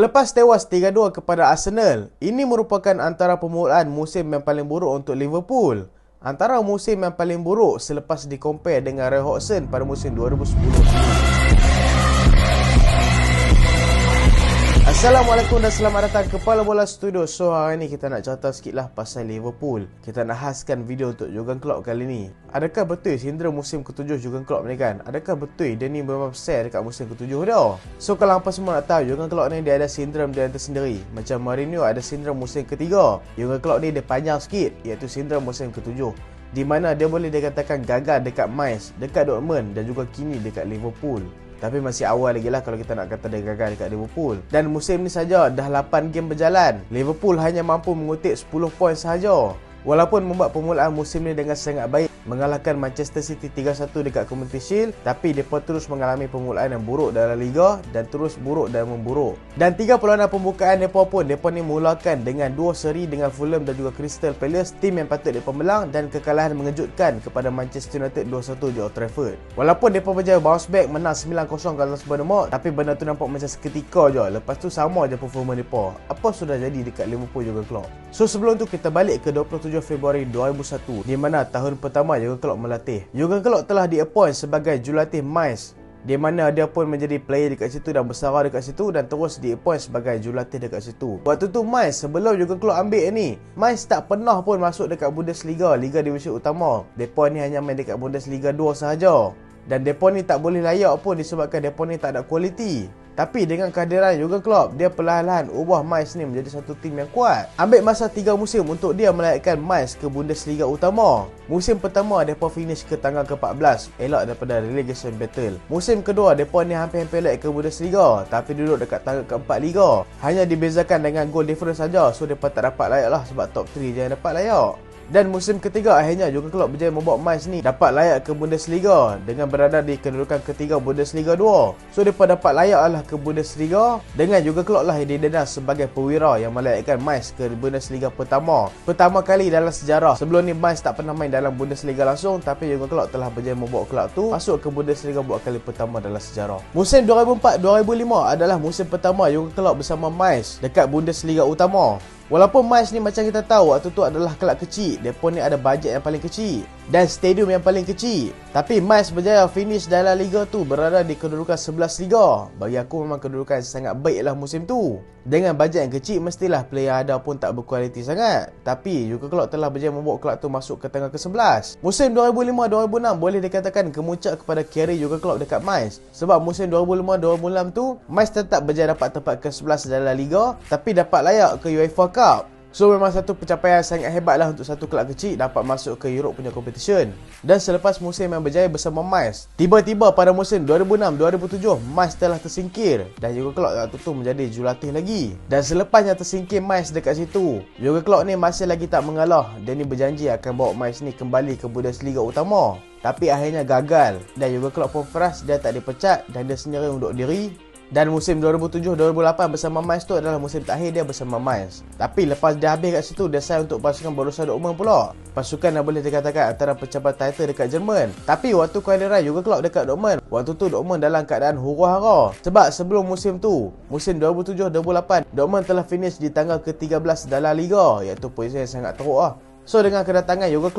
Lepas tewas 3-2 kepada Arsenal, ini merupakan antara permulaan musim yang paling buruk untuk Liverpool. Antara musim yang paling buruk selepas di-compare dengan Roy Hodgson pada musim 2010. Assalamualaikum dan selamat datang ke Kepala Bola Studio. So hari ni kita nak cerita sikit lah pasal Liverpool. Kita nak khaskan video untuk Jurgen Klopp kali ni. Adakah betul sindrom musim ke-7 Jurgen Klopp ni kan? Adakah betul dia ni memang besar dekat musim ke-7 dah? So kalau hampa semua nak tahu, Jurgen Klopp ni dia ada sindrom dia tersendiri. Macam Mourinho ada sindrom musim ke-3. Jurgen Klopp ni dia panjang sikit, iaitu sindrom musim ke-7, di mana dia boleh dikatakan gagal dekat Mainz, dekat Dortmund dan juga kini dekat Liverpool. Tapi masih awal lagi lah kalau kita nak kata dia gagal dekat Liverpool. Dan musim ni saja dah 8 game berjalan, Liverpool hanya mampu mengutip 10 poin sahaja. Walaupun membuat permulaan musim ni dengan sangat baik, mengalahkan Manchester City 3-1 dekat Community Shield, tapi mereka terus mengalami permulaan yang buruk dalam Liga dan terus buruk dan memburuk. Dan 3 perlawanan pembukaan mereka ni mulakan dengan 2 seri dengan Fulham dan juga Crystal Palace, tim yang patut mereka menang, dan kekalahan mengejutkan kepada Manchester United 2-1 di Old Trafford. Walaupun mereka berjaya bounce back menang 9-0 ke atas Bournemouth, tapi benda tu nampak macam seketika je. Lepas tu sama je performa mereka. Apa sudah jadi dekat Liverpool Jurgen Klopp? So sebelum tu kita balik ke 27 Februari 2001, di mana tahun pertama Jurgen Klopp melatih. Jurgen Klopp telah di-appoint sebagai jurulatih Mainz, di mana dia pun menjadi player dekat situ dan bersara dekat situ, dan terus di-appoint sebagai jurulatih dekat situ. Waktu tu Mainz, sebelum Jurgen Klopp ambil ni, Mainz tak pernah pun masuk dekat Bundesliga, Liga Divisi Utama. Mereka ni hanya main dekat Bundesliga 2 sahaja. Dan mereka ni tak boleh layak pun disebabkan mereka ni tak ada kualiti. Tapi dengan kehadiran Jurgen Klopp, dia perlahan-lahan ubah Mainz ni menjadi satu tim yang kuat. Ambil masa 3 musim untuk dia melayakkan Mainz ke Bundesliga Utama. Musim pertama, mereka finish ke tangga ke-14, elak daripada relegation battle. Musim kedua, mereka ni hampir-hampir layak ke Bundesliga, tapi duduk dekat tangga ke-4 Liga. Hanya dibezakan dengan goal difference saja, so mereka tak dapat layak lah sebab top 3 je yang dapat layak. Dan musim ketiga, akhirnya Jurgen Klopp berjaya membawa Mainz ni dapat layak ke Bundesliga dengan berada di kedudukan ketiga Bundesliga 2. So mereka dapat layak lah ke Bundesliga dengan Jurgen Klopp lah yang didedah sebagai perwira yang melayakkan Mainz ke Bundesliga pertama kali dalam sejarah. Sebelum ni Mainz tak pernah main dalam Bundesliga langsung, tapi Jurgen Klopp telah berjaya membawa kelab tu masuk ke Bundesliga buat kali pertama dalam sejarah. Musim 2004-2005 adalah musim pertama Jurgen Klopp bersama Mainz dekat Bundesliga utama. Walaupun Mainz ni macam kita tahu waktu tu adalah kelab kecil, mereka ni ada bajet yang paling kecil dan stadium yang paling kecil, tapi Mainz berjaya finish dalam Liga tu berada di kedudukan 11 Liga. Bagi aku memang kedudukan sangat baik lah musim tu. Dengan bajet yang kecil, mestilah player ada pun tak berkualiti sangat, tapi Jurgen Klopp telah berjaya membawa kelab tu masuk ke tangga ke-11. Musim 2005-2006 boleh dikatakan kemuncak kepada karier Jurgen Klopp dekat Mainz, sebab musim 2005-2006 tu Mainz tetap berjaya dapat tempat ke-11 dalam Liga, tapi dapat layak ke UEFA Cup. So memang satu pencapaian sangat hebat lah untuk satu kelab kecil dapat masuk ke Europe punya competition. Dan selepas musim yang berjaya bersama Mainz, tiba-tiba pada musim 2006-2007 Mainz telah tersingkir dan Jurgen Klopp waktu tu menjadi jurulatih lagi. Dan selepasnya tersingkir Mainz dekat situ, Jurgen Klopp ni masih lagi tak mengalah. Dia ni berjanji akan bawa Mainz ni kembali ke Bundesliga utama, tapi akhirnya gagal. Dan Jurgen Klopp pun frust, dia tak dipecat dan dia sendiri undur diri. Dan musim 2007-2008 bersama Mainz tu adalah musim terakhir dia bersama Mainz. Tapi lepas dia habis kat situ, dia sign untuk pasukan Borussia Dortmund pula. Pasukan yang boleh dikatakan antara pencapaian title dekat Jerman. Tapi waktu kehadiran Jurgen Klopp dekat Dortmund, waktu tu Dortmund dalam keadaan huru-hara. Sebab sebelum musim tu, musim 2007-2008, Dortmund telah finish di tangga ke-13 dalam Liga, iaitu posisi yang sangat teruk lah. So dengan kedatangan Jurgen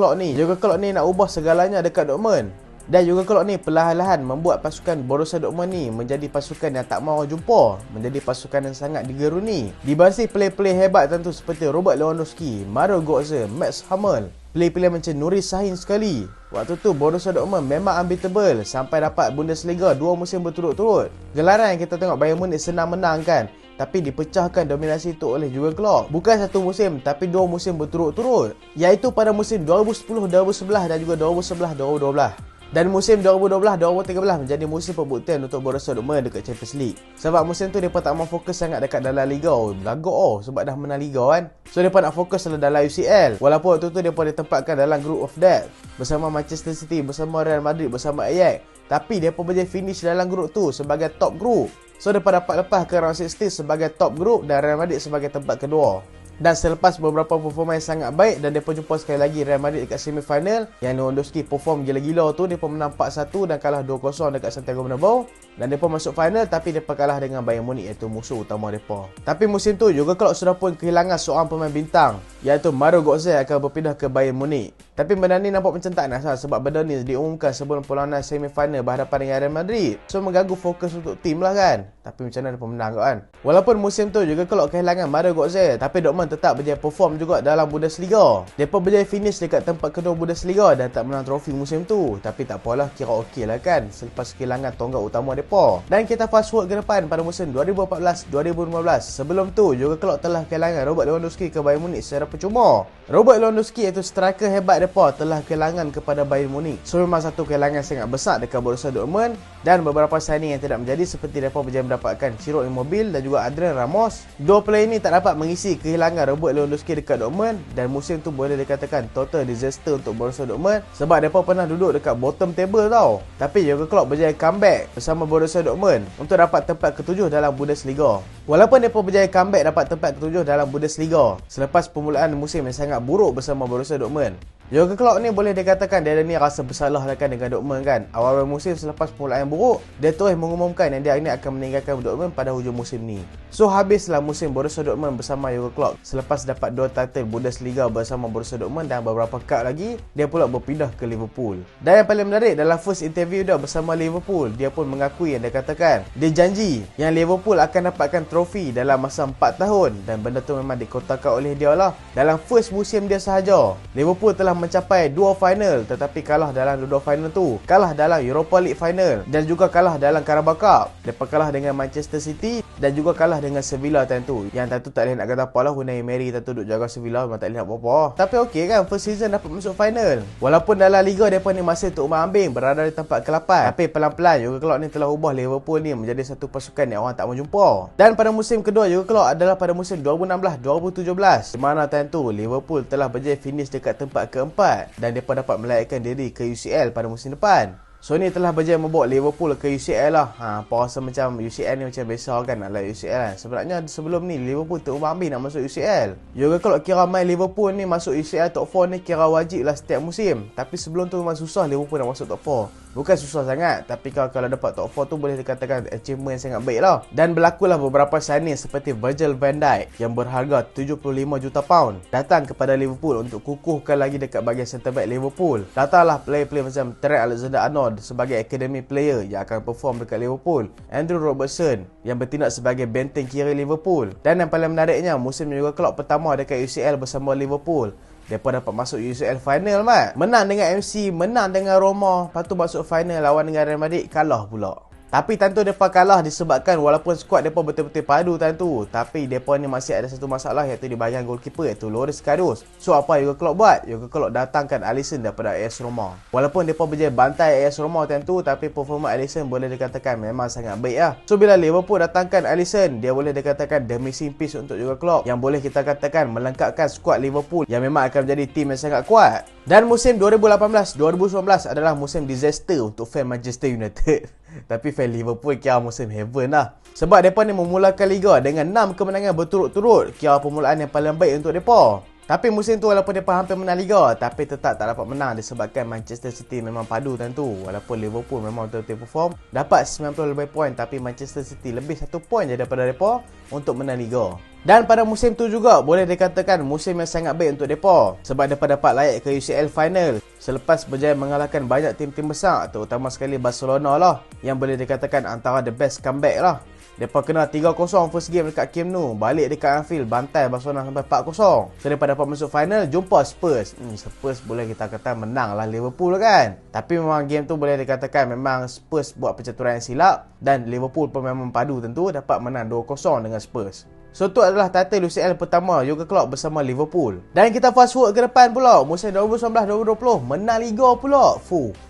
Klopp ni nak ubah segalanya dekat Dortmund. Dan Jurgen Klopp ni perlahan-lahan membuat pasukan Borussia Dortmund ni menjadi pasukan yang tak mahu jumpa, menjadi pasukan yang sangat digeruni. Dibansi player-player hebat tentu seperti Robert Lewandowski, Mario Götze, Mats Hummels, player-player macam Nuri Sahin sekali. Waktu tu Borussia Dortmund memang unbeatable sampai dapat Bundesliga 2 musim berturut-turut. Gelaran yang kita tengok Bayern Munich senang menang kan, tapi dipecahkan dominasi itu oleh Jurgen Klopp. Bukan satu musim, tapi 2 musim berturut-turut, iaitu pada musim 2010-2011 dan juga 2011-2012. Dan musim 2012-2013 menjadi musim pembuktian untuk Borussia Dortmund dekat Champions League. Sebab musim tu mereka tak mau fokus sangat dekat dalam Liga. Belagak sebab dah menang Liga kan. So mereka nak fokus dalam UCL. Walaupun waktu tu mereka ditempatkan dalam Group of Death bersama Manchester City, bersama Real Madrid, bersama Ajax. Tapi mereka berjaya finish dalam grup tu sebagai top group. So mereka dapat lepas ke round 16 sebagai top group dan Real Madrid sebagai tempat kedua. Dan selepas beberapa performa yang sangat baik dan mereka jumpa sekali lagi Real Madrid dekat semi-final yang Lewandowski perform gila-gila tu, mereka menang 4-1 dan kalah 2-0 dekat Santiago Bernabeu. Dan mereka masuk final tapi mereka kalah dengan Bayern Munich, iaitu musuh utama mereka. Tapi musim tu Jurgen Klopp sudah pun kehilangan seorang pemain bintang, iaitu Mario Götze akan berpindah ke Bayern Munich. Tapi benda ni nampak macam tak nak sebab benda ni diumumkan sebelum perlawanan semi-final berhadapan dengan Real Madrid. So mengganggu fokus untuk tim lah kan. Tapi macam mana mereka menang kan. Walaupun musim tu Jurgen Klopp kehilangan Mario Götze, tapi Dortmund tetap berjaya perform juga dalam Bundesliga. Mereka berjaya finish dekat tempat kedua Bundesliga dan tak menang trofi musim tu. Tapi tak apalah, kira okey lah kan selepas kehilangan tonggak utama mereka. Dan kita fast forward ke depan pada musim 2014-2015. Sebelum tu Jurgen Klopp telah kehilangan Robert Lewandowski ke Bayern Munich secara percuma. Robert Lewandowski iaitu striker hebat mereka telah kehilangan kepada Bayern Munich. So memang satu kehilangan sangat besar dekat Borussia Dortmund dan beberapa signing yang tidak menjadi seperti mereka berjaya mendapatkan Ciro Immobile dan juga Adrian Ramos. Dua player ini tak dapat mengisi kehilangan Robert Lewandowski dekat Dortmund dan musim tu boleh dikatakan total disaster untuk Borussia Dortmund sebab mereka pernah duduk dekat bottom table tau. Tapi Jurgen Klopp berjaya comeback bersama Borussia Dortmund untuk dapat tempat ketujuh dalam Bundesliga. Walaupun mereka berjaya comeback dapat tempat ketujuh dalam Bundesliga selepas permulaan musim yang sangat buruk bersama Borussia Dortmund. Jurgen Klopp ni boleh dikatakan dia ni rasa bersalah lah kan dengan Dortmund kan. Awal-awal musim selepas permulaan yang buruk, dia terus mengumumkan yang dia ini akan meninggalkan Dortmund pada hujung musim ni. So habislah musim Borussia Dortmund bersama Jurgen Klopp. Selepas dapat 2 title Bundesliga bersama Borussia Dortmund dan beberapa cup lagi, dia pula berpindah ke Liverpool. Dan yang paling menarik dalam first interview dia bersama Liverpool, dia pun mengakui yang dia katakan, dia janji yang Liverpool akan dapatkan trofi dalam masa 4 tahun dan benda tu memang dikotakan oleh dia lah. Dalam first musim dia sahaja, Liverpool telah mencapai 2 final tetapi kalah dalam 2 final tu. Kalah dalam Europa League final dan juga kalah dalam Carabao Cup. Mereka kalah dengan Manchester City dan juga kalah dengan Sevilla time tu. Yang tentu tak boleh nak kata apalah, Unai Emery tentu duk jaga Sevilla memang tak boleh nak apa-apa. Tapi okey kan, first season dapat masuk final. Walaupun dalam Liga mereka ni masih tuk ambing berada di tempat ke-8. Tapi pelan-pelan Jurgen Klopp ni telah ubah Liverpool ni menjadi satu pasukan yang orang tak mau jumpa. Dan pada musim kedua Jurgen Klopp adalah pada musim 2016-2017 di mana time tu Liverpool telah berjaya finish dekat tempat ke-4 dan mereka dapat melayakkan diri ke UCL pada musim depan. So ni telah berjaya membawa Liverpool ke UCL lah. Apa rasa macam UCL ni macam biasa kan nak layak UCL kan. Sebenarnya sebelum ni Liverpool terumbang ambing nak masuk UCL. Jurgen Klopp kira main Liverpool ni masuk UCL top 4 ni kira wajib lah setiap musim. Tapi sebelum tu memang susah Liverpool nak masuk top 4. Bukan susah sangat, tapi kalau dapat top 4 tu boleh dikatakan achievement yang sangat baik lah. Dan berlakulah beberapa signing seperti Virgil van Dijk yang berharga 75 juta pound datang kepada Liverpool untuk kukuhkan lagi dekat bahagian centre back Liverpool. Datanglah player-player macam Trent Alexander-Arnold sebagai academy player yang akan perform dekat Liverpool. Andrew Robertson yang bertindak sebagai benteng kiri Liverpool. Dan yang paling menariknya, musim Jurgen Klopp pertama dekat UCL bersama Liverpool, mereka dapat masuk UCL final mat. Menang dengan MC, menang dengan Roma, lepas tu masuk final lawan dengan Real Madrid, kalah pula. Tapi tentu mereka kalah disebabkan walaupun skuad mereka betul-betul padu tentu, tapi mereka ni masih ada satu masalah iaitu di bahagian goalkeeper iaitu Loris Karius. So apa Jurgen Klopp buat? Jurgen Klopp datangkan Alisson daripada AS Roma. Walaupun mereka berjaya bantai AS Roma tentu, tapi performa Alisson boleh dikatakan memang sangat baik lah. So bila Liverpool datangkan Alisson, dia boleh dikatakan the missing piece untuk Jurgen Klopp yang boleh kita katakan melengkapkan skuad Liverpool yang memang akan menjadi tim yang sangat kuat. Dan musim 2018-2019 adalah musim disaster untuk fan Manchester United. Tapi fan Liverpool kira musim heaven lah. Sebab mereka ni memulakan Liga dengan 6 kemenangan berturut-turut. Kira permulaan yang paling baik untuk mereka. Tapi musim tu walaupun mereka hampir menang Liga, tapi tetap tak dapat menang disebabkan Manchester City memang padu tentu. Walaupun Liverpool memang betul-betul perform, dapat 90 lebih poin, tapi Manchester City lebih 1 poin je daripada mereka untuk menang Liga. Dan pada musim tu juga boleh dikatakan musim yang sangat baik untuk mereka sebab mereka dapat layak ke UCL final selepas berjaya mengalahkan banyak tim-tim besar, terutama sekali Barcelona lah yang boleh dikatakan antara the best comeback lah. Mereka kena 3-0 first game dekat Camp Nou, balik dekat Anfield bantai Barcelona sampai 4-0. So mereka dapat masuk final jumpa Spurs. Spurs boleh kita kata menang lah Liverpool kan. Tapi memang game tu boleh dikatakan memang Spurs buat pencaturan yang silap dan Liverpool pun memang padu tentu dapat menang 2-0 dengan Spurs. So tu adalah title UCL pertama Jurgen Klopp bersama Liverpool. Dan kita fast forward ke depan pula, musim 2019-2020 menang Liga pula.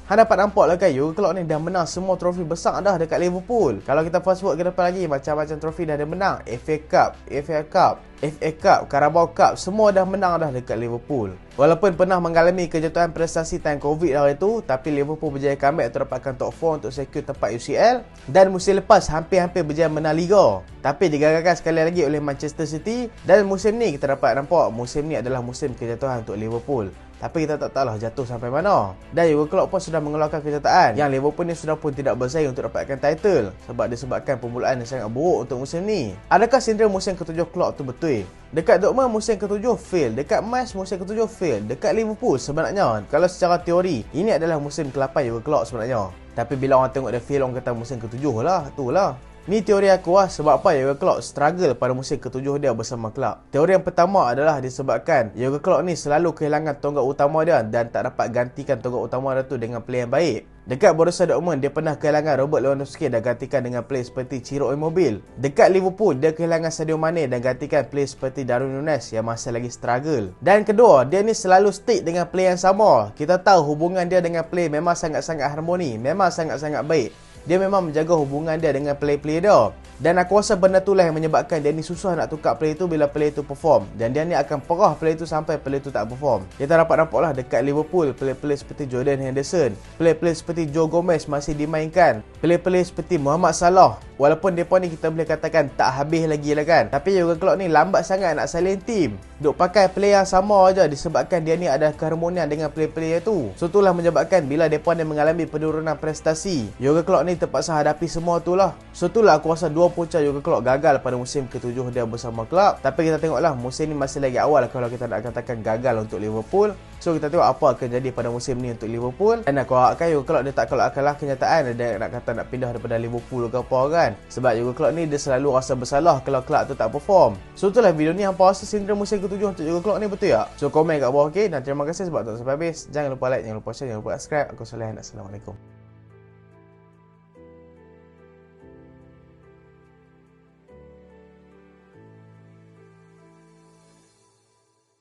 Han dapat nampak lah kan, Jurgen Klopp ni dah menang semua trofi besar dah dekat Liverpool. Kalau kita fast forward ke depan lagi, macam-macam trofi dah dia menang. FA Cup, FA Cup, FA Cup, Carabao Cup, semua dah menang dah dekat Liverpool. Walaupun pernah mengalami kejatuhan prestasi time Covid hari itu, tapi Liverpool berjaya comeback untuk dapatkan top 4 untuk secure tempat UCL, dan musim lepas hampir-hampir berjaya menang Liga. Tapi digagalkan sekali lagi oleh Manchester City, dan musim ni kita dapat nampak musim ni adalah musim kejatuhan untuk Liverpool. Tapi kita tak tahulah jatuh sampai mana. Dan Jurgen Klopp pun sudah mengeluarkan kenyataan yang Liverpool ni sudah pun tidak bersaing untuk dapatkan title sebab disebabkan permulaan yang sangat buruk untuk musim ni. Adakah sindrom musim ke-7 Klopp tu betul? Dekat Dortmund musim ke-7 fail, dekat Mainz musim ke-7 fail, dekat Liverpool sebenarnya kalau secara teori ini adalah musim ke-8 Jurgen Klopp sebenarnya. Tapi bila orang tengok dia fail, orang kata musim ke-7 lah, itulah. Ni teori aku lah, sebab apa Jurgen Klopp struggle pada musim ke-7 dia bersama klub. Teori yang pertama adalah disebabkan Jurgen Klopp ni selalu kehilangan tonggak utama dia dan tak dapat gantikan tonggak utama dia tu dengan player yang baik. Dekat Borussia Dortmund, dia pernah kehilangan Robert Lewandowski dan gantikan dengan player seperti Ciro Immobile. Dekat Liverpool, dia kehilangan Sadio Mane dan gantikan player seperti Darwin Núñez yang masih lagi struggle. Dan kedua, dia ni selalu stick dengan player yang sama. Kita tahu hubungan dia dengan player memang sangat-sangat harmoni, memang sangat-sangat baik. Dia memang menjaga hubungan dia dengan player-player dia. Dan aku rasa benda itulah yang menyebabkan dia ni susah nak tukar player tu bila player tu perform. Dan dia ni akan perah player tu sampai player tu tak perform. Kita dapat nampaklah dekat Liverpool, player-player seperti Jordan Henderson, player-player seperti Joe Gomez masih dimainkan, player-player seperti Mohamed Salah. Walaupun mereka ni kita boleh katakan tak habis lagi lah kan. Tapi Jurgen Klopp ni lambat sangat nak salin team. Duk pakai player yang sama aja disebabkan dia ni ada keharmonian dengan player-player tu. So itulah menyebabkan bila mereka ni mengalami penurunan prestasi, Jurgen Klopp ni terpaksa hadapi semua tu lah. So itulah aku rasa dua punca Jurgen Klopp gagal pada musim ke-7 dia bersama klub. Tapi kita tengoklah musim ni masih lagi awal kalau kita nak katakan gagal untuk Liverpool. So kita tengok apa akan jadi pada musim ni untuk Liverpool. Dan aku harapkan Jurgen Klopp dia tak kalahkanlah kenyataan dia nak kata nak pindah daripada Liverpool ke apa kan. Sebab Jurgen Klopp ni dia selalu rasa bersalah kalau klub tu tak perform. So itulah video ni, hampa rasa sindrom musim ke-7 untuk Jurgen Klopp ni betul tak? So komen kat bawah, okey? Dan terima kasih sebab tonton sampai habis. Jangan lupa like, jangan lupa share, jangan lupa subscribe. Aku Solehan. Assalamualaikum.